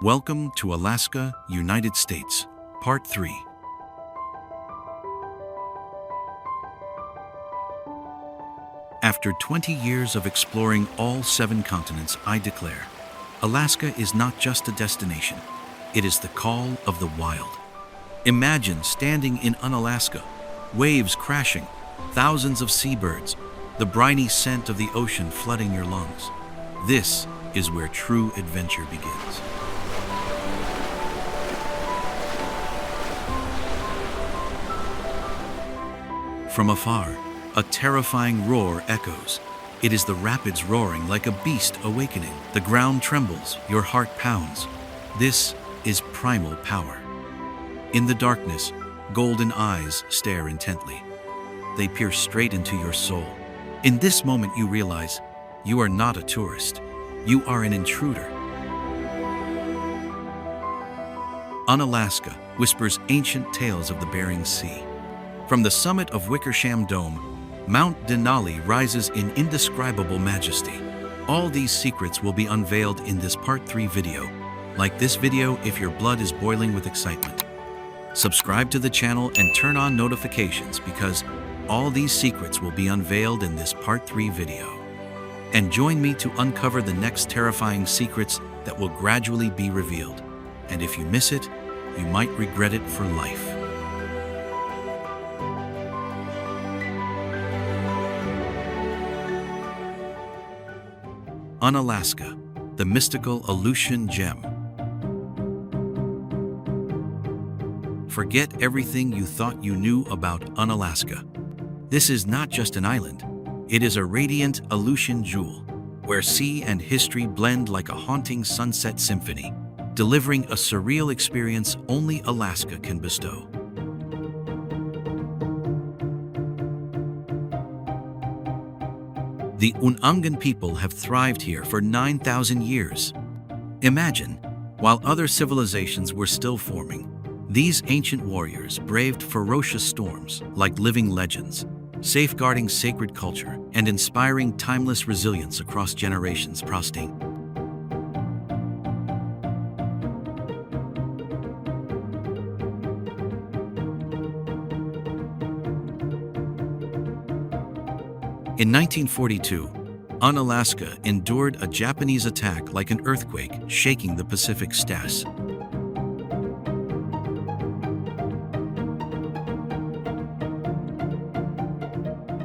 Welcome to Alaska, United States, Part 3. After 20 years of exploring all 7 continents, I declare, Alaska is not just a destination, it is the call of the wild. Imagine standing in Unalaska, waves crashing, thousands of seabirds, the briny scent of the ocean flooding your lungs. This is where true adventure begins. From afar, a terrifying roar echoes. It is the rapids roaring like a beast awakening. The ground trembles, your heart pounds. This is primal power. In the darkness, golden eyes stare intently. They pierce straight into your soul. In this moment you realize you are not a tourist. You are an intruder. Unalaska whispers ancient tales of the Bering Sea. From the summit of Wickersham Dome, Mount Denali rises in indescribable majesty. All these secrets will be unveiled in this Part 3 video. Like this video if your blood is boiling with excitement. Subscribe to the channel and turn on notifications because all these secrets will be unveiled in this Part 3 video. And join me to uncover the next terrifying secrets that will gradually be revealed. And if you miss it, you might regret it for life. Unalaska, the mystical Aleutian gem. Forget everything you thought you knew about Unalaska. This is not just an island. It is a radiant Aleutian jewel, where sea and history blend like a haunting sunset symphony, delivering a surreal experience only Alaska can bestow. The Unangan people have thrived here for 9,000 years. Imagine, while other civilizations were still forming, these ancient warriors braved ferocious storms like living legends, safeguarding sacred culture and inspiring timeless resilience across generations. Prosting. In 1942, Unalaska endured a Japanese attack like an earthquake, shaking the Pacific States.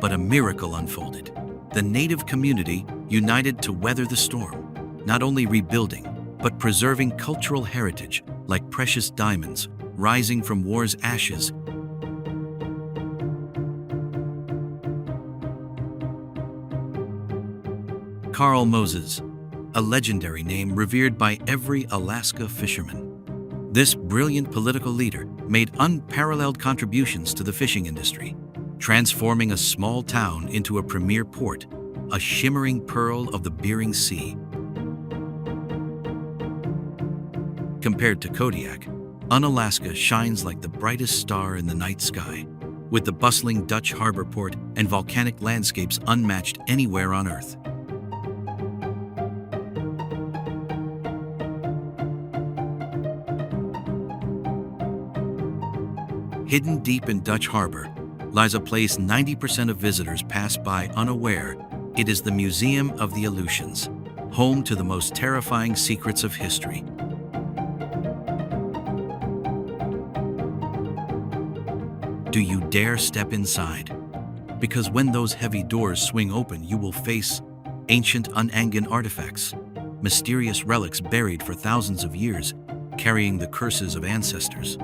But a miracle unfolded. The native community united to weather the storm, not only rebuilding, but preserving cultural heritage like precious diamonds rising from war's ashes. Carl Moses, a legendary name revered by every Alaska fisherman. This brilliant political leader made unparalleled contributions to the fishing industry, transforming a small town into a premier port, a shimmering pearl of the Bering Sea. Compared to Kodiak, Unalaska shines like the brightest star in the night sky, with the bustling Dutch harbor port and volcanic landscapes unmatched anywhere on Earth. Hidden deep in Dutch Harbor lies a place 90% of visitors pass by unaware. It is the Museum of the Aleutians, home to the most terrifying secrets of history. Do you dare step inside? Because when those heavy doors swing open, you will face ancient Unangan artifacts, mysterious relics buried for thousands of years, carrying the curses of ancestors.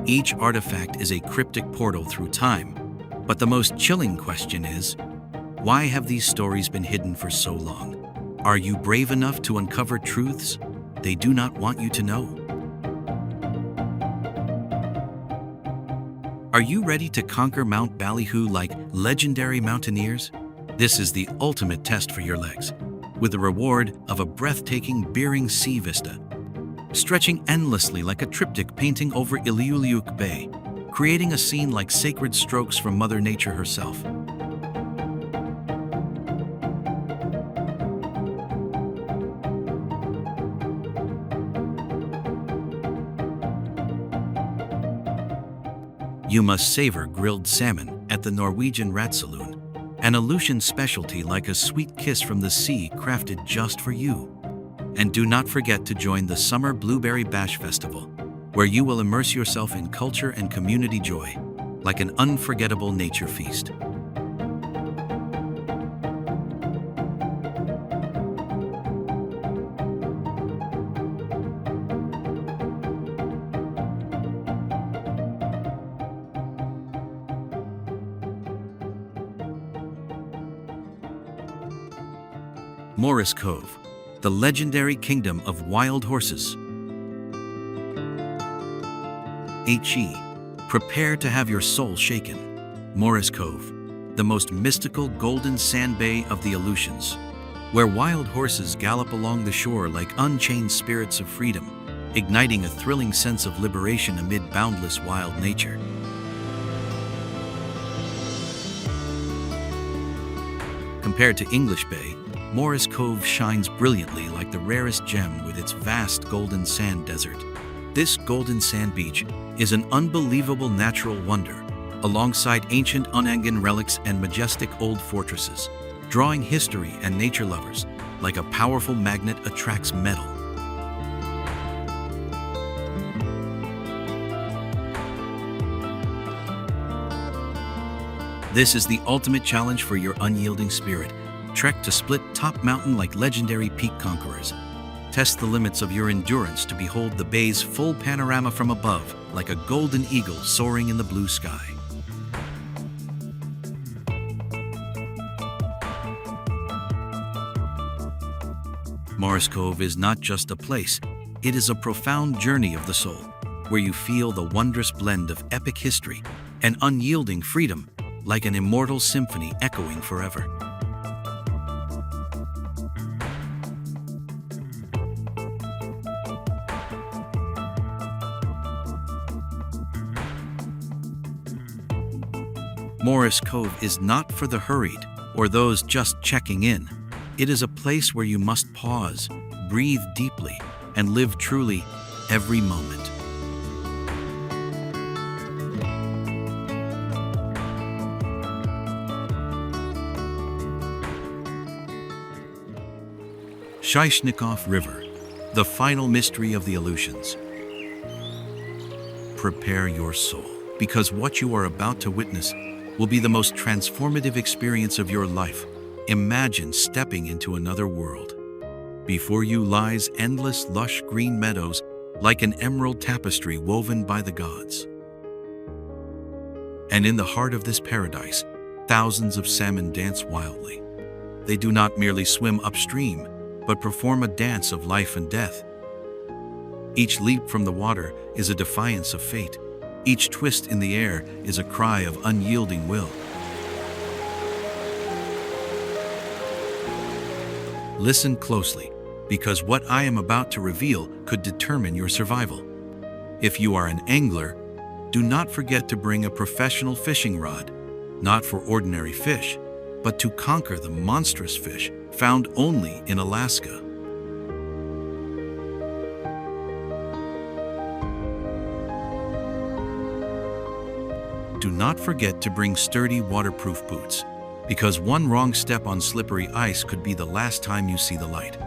Each artifact is a cryptic portal through time, but the most chilling question is, why have these stories been hidden for so long? Are you brave enough to uncover truths they do not want you to know? Are you ready to conquer Mount Ballyhoo like legendary mountaineers? This is the ultimate test for your legs, with the reward of a breathtaking Bering Sea vista, stretching endlessly like a triptych painting over Iliuliuk Bay, creating a scene like sacred strokes from Mother Nature herself. You must savor grilled salmon at the Norwegian Rat Saloon, an Aleutian specialty like a sweet kiss from the sea crafted just for you. And do not forget to join the Summer Blueberry Bash Festival, where you will immerse yourself in culture and community joy, like an unforgettable nature feast. Morris Cove, the legendary kingdom of wild horses. Prepare to have your soul shaken. Morris Cove, the most mystical golden sand bay of the Aleutians, where wild horses gallop along the shore like unchained spirits of freedom, igniting a thrilling sense of liberation amid boundless wild nature. Compared to English Bay, Morris Cove shines brilliantly like the rarest gem with its vast golden sand desert. This golden sand beach is an unbelievable natural wonder, alongside ancient Onangan relics and majestic old fortresses, drawing history and nature lovers like a powerful magnet attracts metal. This is the ultimate challenge for your unyielding spirit. Trek to Split Top Mountain like legendary peak conquerors. Test the limits of your endurance to behold the bay's full panorama from above, like a golden eagle soaring in the blue sky. Morris Cove is not just a place, it is a profound journey of the soul, where you feel the wondrous blend of epic history and unyielding freedom, like an immortal symphony echoing forever. Morris Cove is not for the hurried or those just checking in. It is a place where you must pause, breathe deeply, and live truly every moment. Shishnikov River, the final mystery of the Aleutians. Prepare your soul, because what you are about to witness will be the most transformative experience of your life. Imagine stepping into another world. Before you lies endless lush green meadows like an emerald tapestry woven by the gods. And in the heart of this paradise, thousands of salmon dance wildly. They do not merely swim upstream, but perform a dance of life and death. Each leap from the water is a defiance of fate. Each twist in the air is a cry of unyielding will. Listen closely, because what I am about to reveal could determine your survival. If you are an angler, do not forget to bring a professional fishing rod, not for ordinary fish, but to conquer the monstrous fish found only in Alaska. Do not forget to bring sturdy waterproof boots, because one wrong step on slippery ice could be the last time you see the light.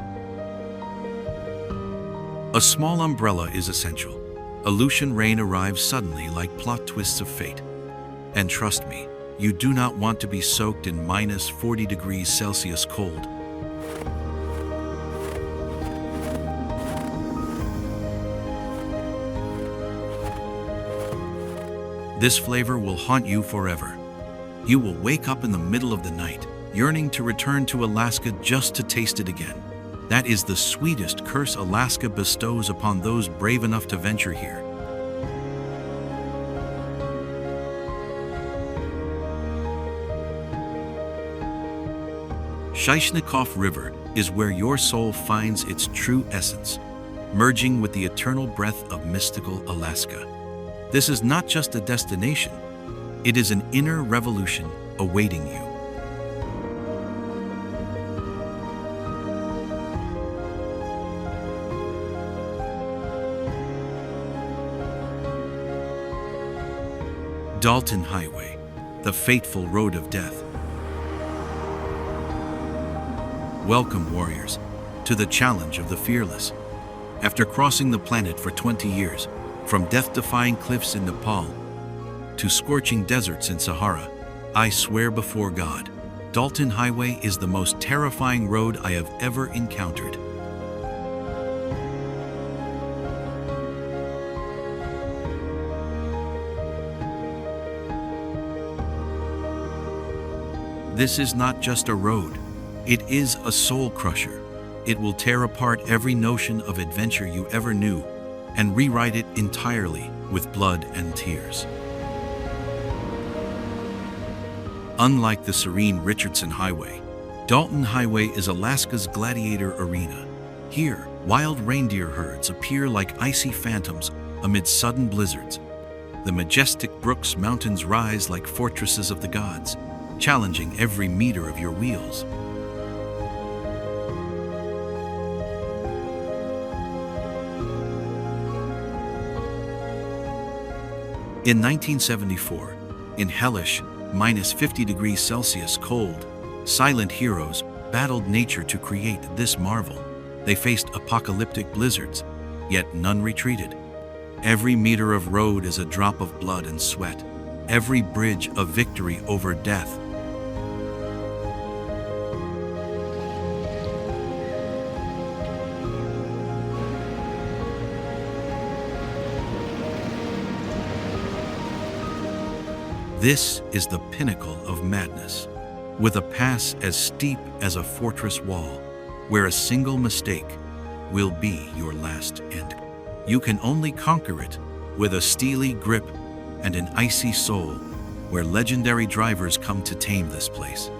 A small umbrella is essential. Aleutian rain arrives suddenly like plot twists of fate. And trust me, you do not want to be soaked in minus 40 degrees Celsius cold. This flavor will haunt you forever. You will wake up in the middle of the night, yearning to return to Alaska just to taste it again. That is the sweetest curse Alaska bestows upon those brave enough to venture here. Shishnikov River is where your soul finds its true essence, merging with the eternal breath of mystical Alaska. This is not just a destination, it is an inner revolution awaiting you. Dalton Highway, the fateful road of death. Welcome, warriors, to the challenge of the fearless. After crossing the planet for 20 years, from death-defying cliffs in Nepal to scorching deserts in Sahara, I swear before God, Dalton Highway is the most terrifying road I have ever encountered. This is not just a road, it is a soul crusher. It will tear apart every notion of adventure you ever knew and rewrite it entirely with blood and tears. Unlike the serene Richardson Highway, Dalton Highway is Alaska's gladiator arena. Here, wild reindeer herds appear like icy phantoms amid sudden blizzards. The majestic Brooks Mountains rise like fortresses of the gods, challenging every meter of your wheels. In 1974, in hellish -50°C cold, silent heroes battled nature to create this marvel. They faced apocalyptic blizzards, yet none retreated. Every meter of road is a drop of blood and sweat, every bridge a victory over death. This is the pinnacle of madness, with a pass as steep as a fortress wall, where a single mistake will be your last end. You can only conquer it with a steely grip and an icy soul, where legendary drivers come to tame this place.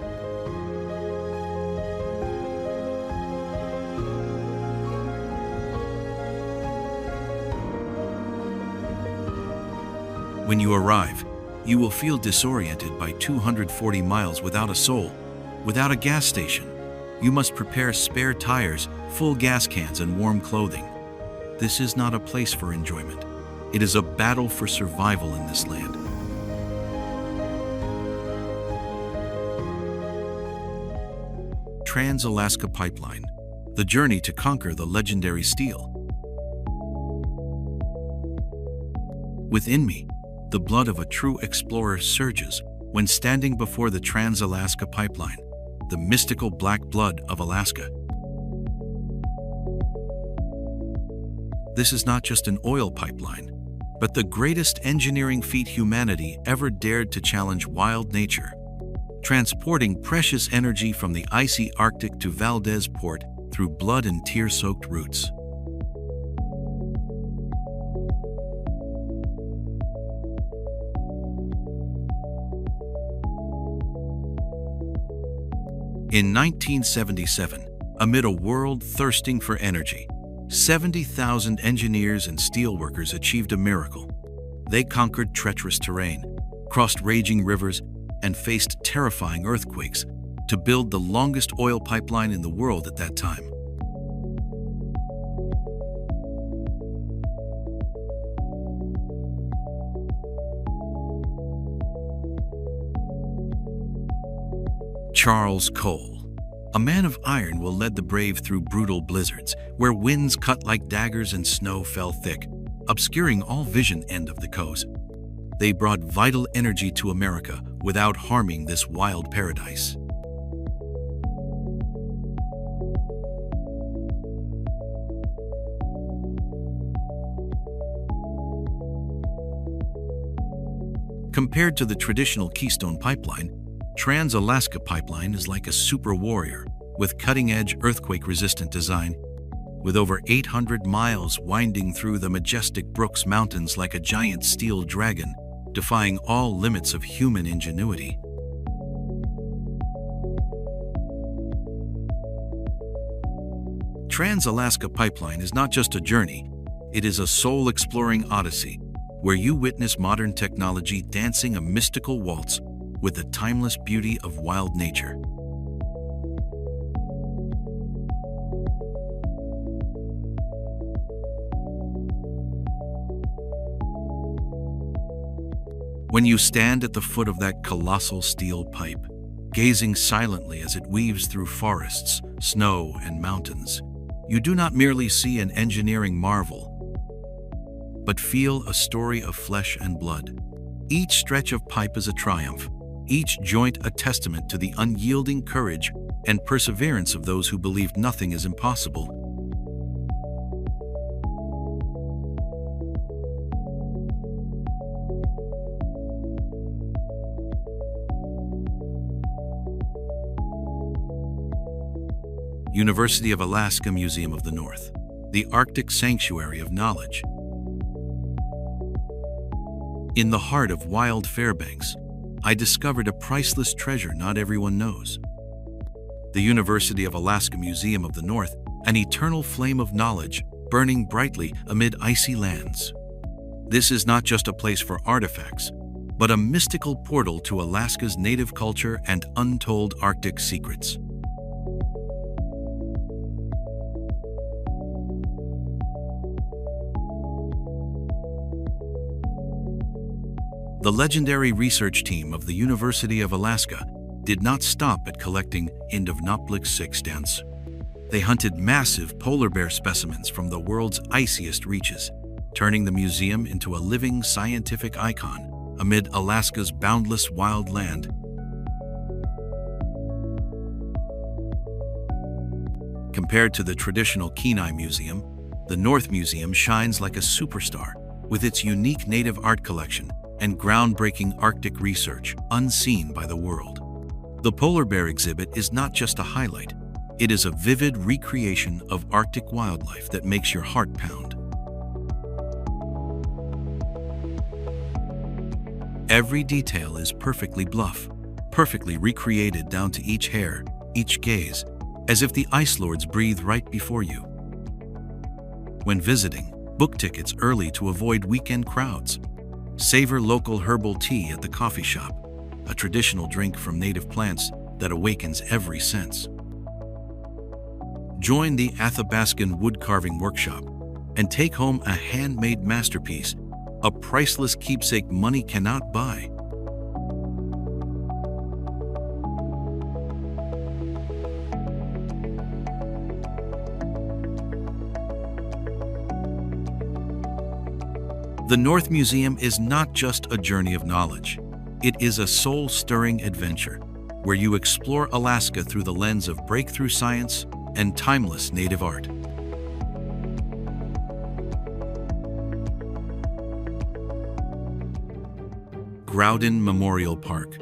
When you arrive, you will feel disoriented by 240 miles without a soul, without a gas station. You must prepare spare tires, full gas cans, and warm clothing. This is not a place for enjoyment. It is a battle for survival in this land. Trans-Alaska Pipeline, the journey to conquer the legendary steel. Within me, the blood of a true explorer surges when standing before the Trans-Alaska Pipeline, the mystical black blood of Alaska. This is not just an oil pipeline, but the greatest engineering feat humanity ever dared to challenge wild nature, transporting precious energy from the icy Arctic to Valdez Port through blood and tear-soaked routes. In 1977, amid a world thirsting for energy, 70,000 engineers and steelworkers achieved a miracle. They conquered treacherous terrain, crossed raging rivers, and faced terrifying earthquakes to build the longest oil pipeline in the world at that time. Charles Cole, a man of iron, will lead the brave through brutal blizzards, where winds cut like daggers and snow fell thick, obscuring all vision end of the coast. They brought vital energy to America without harming this wild paradise. Compared to the traditional Keystone Pipeline, Trans-Alaska Pipeline is like a super warrior with cutting-edge earthquake-resistant design, with over 800 miles winding through the majestic Brooks Mountains like a giant steel dragon, defying all limits of human ingenuity. Trans-Alaska Pipeline is not just a journey, it is a soul-exploring odyssey where you witness modern technology dancing a mystical waltz with the timeless beauty of wild nature. When you stand at the foot of that colossal steel pipe, gazing silently as it weaves through forests, snow, and mountains, you do not merely see an engineering marvel, but feel a story of flesh and blood. Each stretch of pipe is a triumph, each joint a testament to the unyielding courage and perseverance of those who believed nothing is impossible. University of Alaska Museum of the North, the Arctic Sanctuary of Knowledge. In the heart of wild Fairbanks, I discovered a priceless treasure not everyone knows. The University of Alaska Museum of the North, an eternal flame of knowledge burning brightly amid icy lands. This is not just a place for artifacts, but a mystical portal to Alaska's native culture and untold Arctic secrets. The legendary research team of the University of Alaska did not stop at collecting Indovnoplik sixtents. They hunted massive polar bear specimens from the world's iciest reaches, turning the museum into a living scientific icon amid Alaska's boundless wild land. Compared to the traditional Kenai Museum, the North Museum shines like a superstar with its unique native art collection and groundbreaking Arctic research unseen by the world. The polar bear exhibit is not just a highlight, it is a vivid recreation of Arctic wildlife that makes your heart pound. Every detail is perfectly bluff, perfectly recreated down to each hair, each gaze, as if the ice lords breathe right before you. When visiting, book tickets early to avoid weekend crowds. Savor local herbal tea at the coffee shop, a traditional drink from native plants that awakens every sense. Join the Athabascan woodcarving workshop and take home a handmade masterpiece, a priceless keepsake money cannot buy. The North Museum is not just a journey of knowledge. It is a soul-stirring adventure where you explore Alaska through the lens of breakthrough science and timeless native art. Groudon Memorial Park,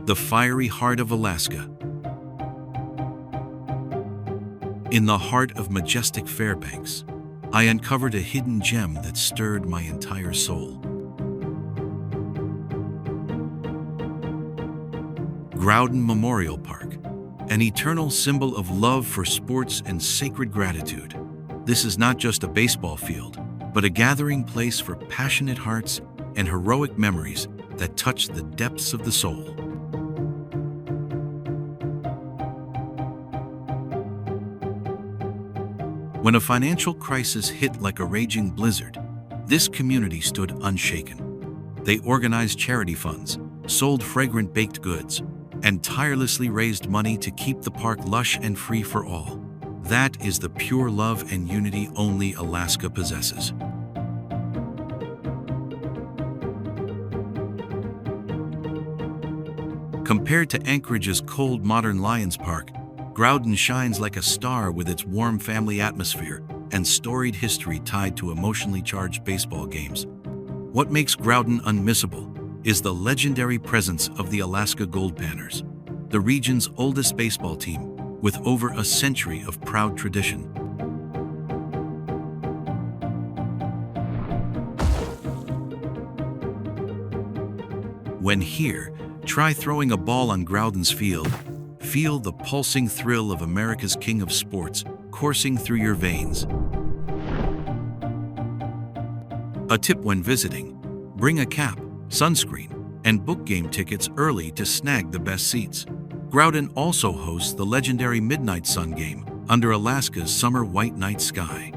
the fiery heart of Alaska. In the heart of majestic Fairbanks, I uncovered a hidden gem that stirred my entire soul. Groudon Memorial Park, an eternal symbol of love for sports and sacred gratitude. This is not just a baseball field, but a gathering place for passionate hearts and heroic memories that touch the depths of the soul. When a financial crisis hit like a raging blizzard, this community stood unshaken. They organized charity funds, sold fragrant baked goods, and tirelessly raised money to keep the park lush and free for all. That is the pure love and unity only Alaska possesses. Compared to Anchorage's cold modern Lions Park, Groudon shines like a star with its warm family atmosphere and storied history tied to emotionally charged baseball games. What makes Groudon unmissable is the legendary presence of the Alaska Gold Panners, the region's oldest baseball team with over a century of proud tradition. When here, try throwing a ball on Groudon's field. Feel the pulsing thrill of America's King of Sports coursing through your veins. A tip when visiting: bring a cap, sunscreen, and book game tickets early to snag the best seats. Groudon also hosts the legendary Midnight Sun game under Alaska's summer white night sky.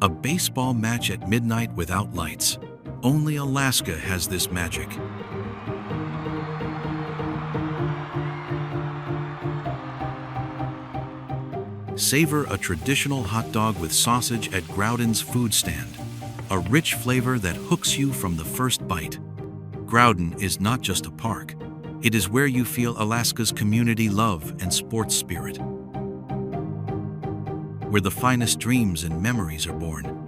A baseball match at midnight without lights. Only Alaska has this magic. Savor a traditional hot dog with sausage at Groudon's food stand, a rich flavor that hooks you from the first bite. Groudon is not just a park. It is where you feel Alaska's community love and sports spirit, where the finest dreams and memories are born.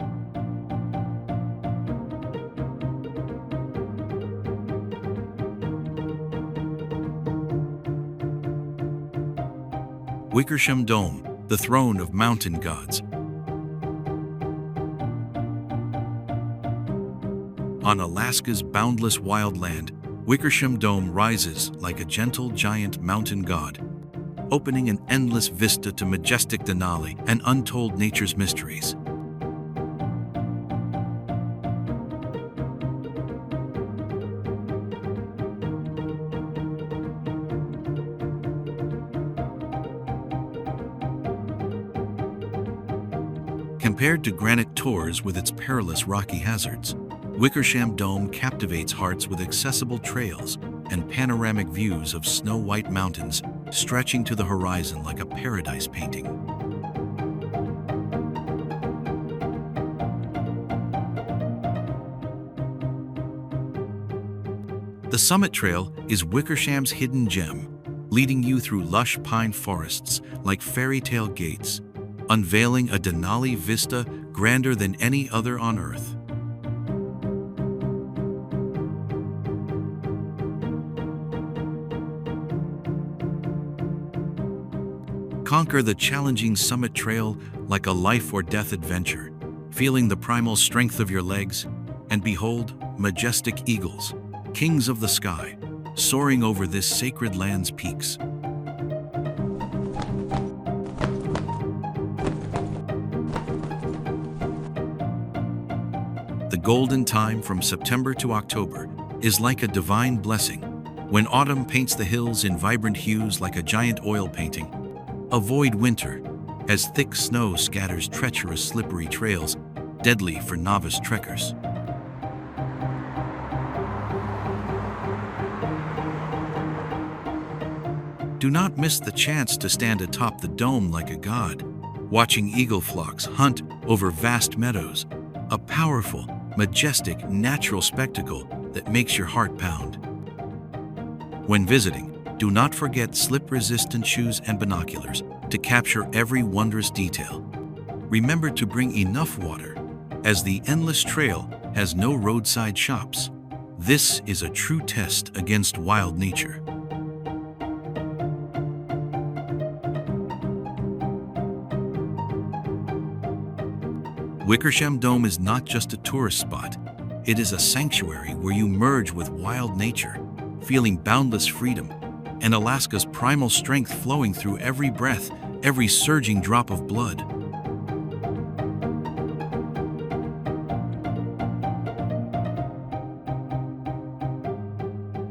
Wickersham Dome, the throne of mountain gods. On Alaska's boundless wildland, Wickersham Dome rises like a gentle giant mountain god, opening an endless vista to majestic Denali and untold nature's mysteries. Compared to granite tors with its perilous rocky hazards, Wickersham Dome captivates hearts with accessible trails and panoramic views of snow-white mountains stretching to the horizon like a paradise painting. The Summit Trail is Wickersham's hidden gem, leading you through lush pine forests like fairy tale gates, unveiling a Denali vista grander than any other on Earth. Conquer the challenging Summit Trail like a life or death adventure, feeling the primal strength of your legs, and behold, majestic eagles, kings of the sky, soaring over this sacred land's peaks. The golden time from September to October is like a divine blessing, when autumn paints the hills in vibrant hues like a giant oil painting. Avoid winter, as thick snow scatters treacherous slippery trails, deadly for novice trekkers. Do not miss the chance to stand atop the dome like a god, watching eagle flocks hunt over vast meadows, a powerful, majestic, natural spectacle that makes your heart pound. When visiting, do not forget slip-resistant shoes and binoculars to capture every wondrous detail. Remember to bring enough water, as the endless trail has no roadside shops. This is a true test against wild nature. Wickersham Dome is not just a tourist spot. It is a sanctuary where you merge with wild nature, feeling boundless freedom, and Alaska's primal strength flowing through every breath, every surging drop of blood.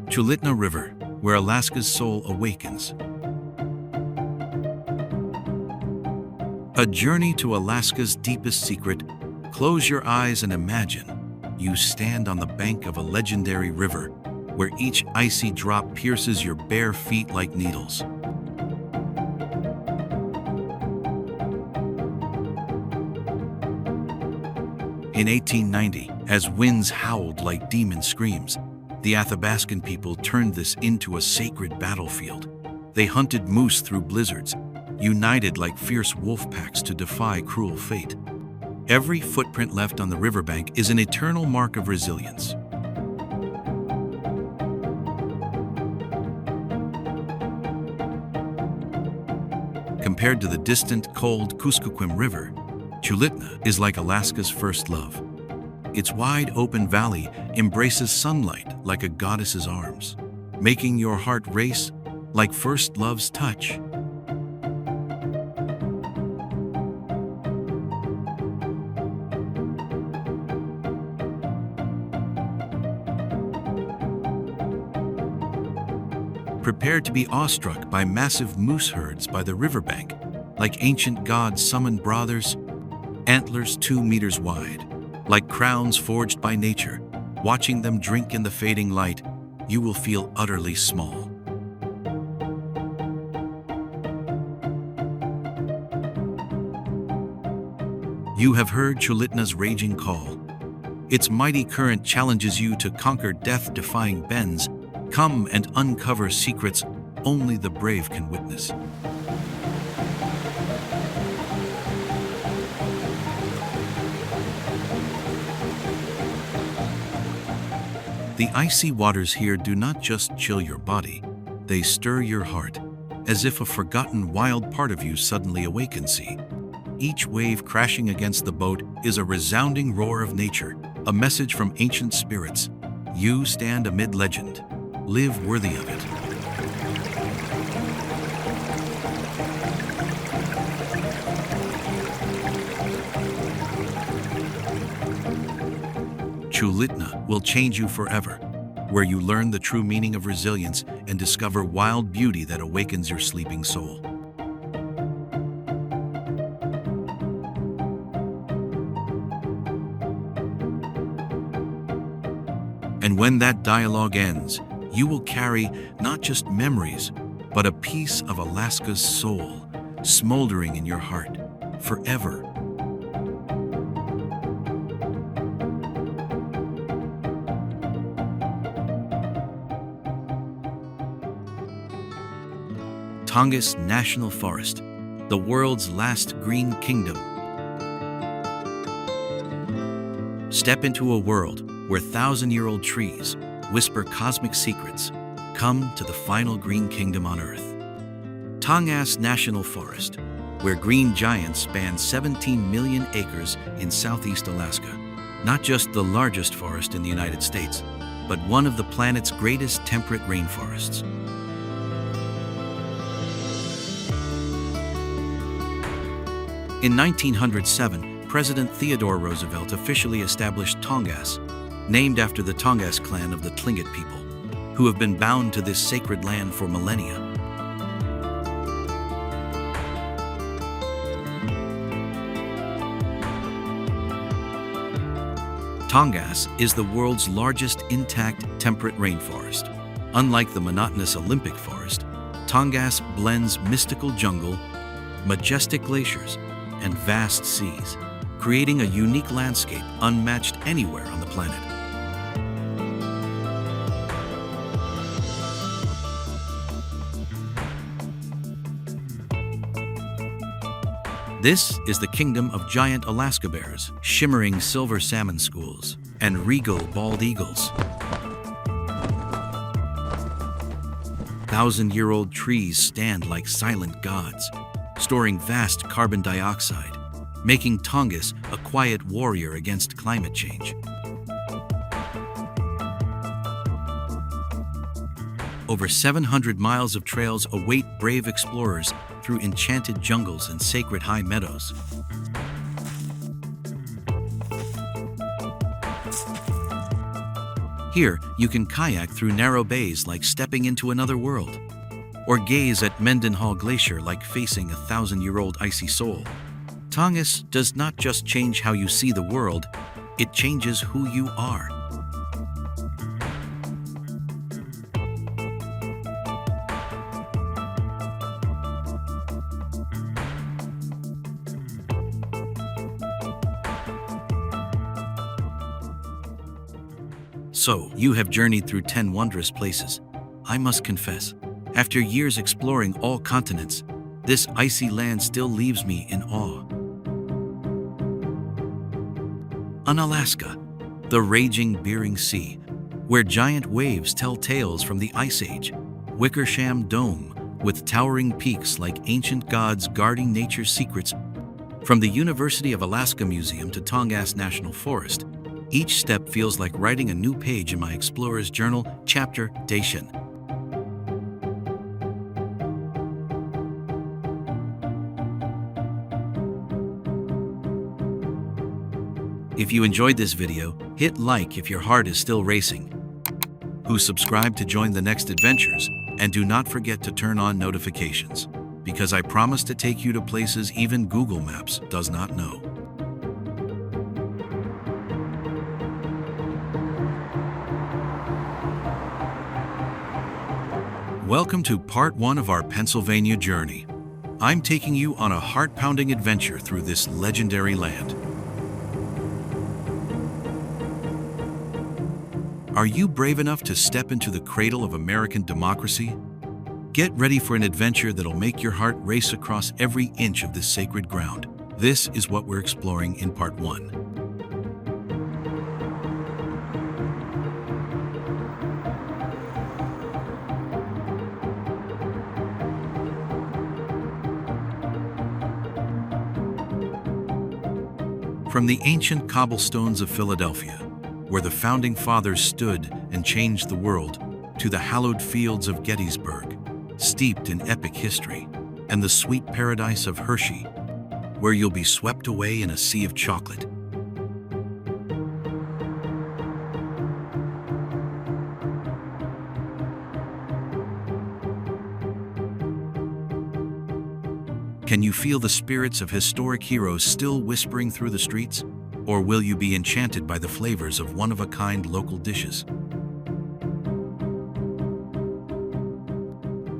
Chulitna River, where Alaska's soul awakens. A journey to Alaska's deepest secret. Close your eyes and imagine you stand on the bank of a legendary river, where each icy drop pierces your bare feet like needles. In 1890, as winds howled like demon screams, the Athabascan people turned this into a sacred battlefield. They hunted moose through blizzards, united like fierce wolf packs to defy cruel fate. Every footprint left on the riverbank is an eternal mark of resilience. Compared to the distant, cold Kuskokwim River, Chulitna is like Alaska's first love. Its wide open valley embraces sunlight like a goddess's arms, making your heart race like first love's touch. Prepare to be awestruck by massive moose herds by the riverbank, like ancient gods summoned brothers, antlers 2 meters wide, like crowns forged by nature. Watching them drink in the fading light, you will feel utterly small. You have heard Chulitna's raging call. Its mighty current challenges you to conquer death-defying bends. Come and uncover secrets only the brave can witness. The icy waters here do not just chill your body, they stir your heart, as if a forgotten wild part of you suddenly awakens. Each wave crashing against the boat is a resounding roar of nature, a message from ancient spirits. You stand amid legend. Live worthy of it. Chulitna will change you forever, where you learn the true meaning of resilience and discover wild beauty that awakens your sleeping soul. And when that dialogue ends, you will carry not just memories, but a piece of Alaska's soul, smoldering in your heart forever. Tongass National Forest, the world's last green kingdom. Step into a world where thousand-year-old trees whisper cosmic secrets. Come to the final green kingdom on Earth. Tongass National Forest, where green giants span 17 million acres in southeast Alaska. Not just the largest forest in the United States, but one of the planet's greatest temperate rainforests. In 1907, President Theodore Roosevelt officially established Tongass, named after the Tongass clan of the Tlingit people, who have been bound to this sacred land for millennia. Tongass is the world's largest intact temperate rainforest. Unlike the monotonous Olympic forest, Tongass blends mystical jungle, majestic glaciers, and vast seas, creating a unique landscape unmatched anywhere on the planet. This is the kingdom of giant Alaska bears, shimmering silver salmon schools, and regal bald eagles. Thousand-year-old trees stand like silent gods, storing vast carbon dioxide, making Tongass a quiet warrior against climate change. Over 700 miles of trails await brave explorers through enchanted jungles and sacred high meadows. Here, you can kayak through narrow bays like stepping into another world, or gaze at Mendenhall Glacier like facing a thousand-year-old icy soul. Tongass does not just change how you see the world, it changes who you are. So, you have journeyed through 10 wondrous places. I must confess, after years exploring all continents, this icy land still leaves me in awe. On Alaska, the raging Bering Sea, where giant waves tell tales from the Ice Age, Wickersham Dome, with towering peaks like ancient gods guarding nature's secrets. From the University of Alaska Museum to Tongass National Forest, each step feels like writing a new page in my explorer's journal, Chapter Dacian. If you enjoyed this video, hit like if your heart is still racing. Subscribe to join the next adventures, and do not forget to turn on notifications, because I promise to take you to places even Google Maps does not know. Welcome to part 1 of our Pennsylvania journey. I'm taking you on a heart-pounding adventure through this legendary land. Are you brave enough to step into the cradle of American democracy? Get ready for an adventure that'll make your heart race across every inch of this sacred ground. This is what we're exploring in Part 1. From the ancient cobblestones of Philadelphia, where the founding fathers stood and changed the world, to the hallowed fields of Gettysburg, steeped in epic history, and the sweet paradise of Hershey, where you'll be swept away in a sea of chocolate. Can you feel the spirits of historic heroes still whispering through the streets? Or will you be enchanted by the flavors of one-of-a-kind local dishes?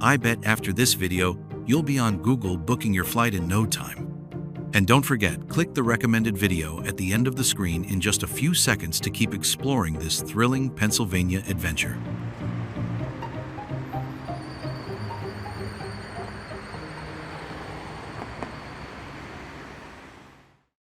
I bet after this video, you'll be on Google booking your flight in no time. And don't forget, click the recommended video at the end of the screen in just a few seconds to keep exploring this thrilling Pennsylvania adventure.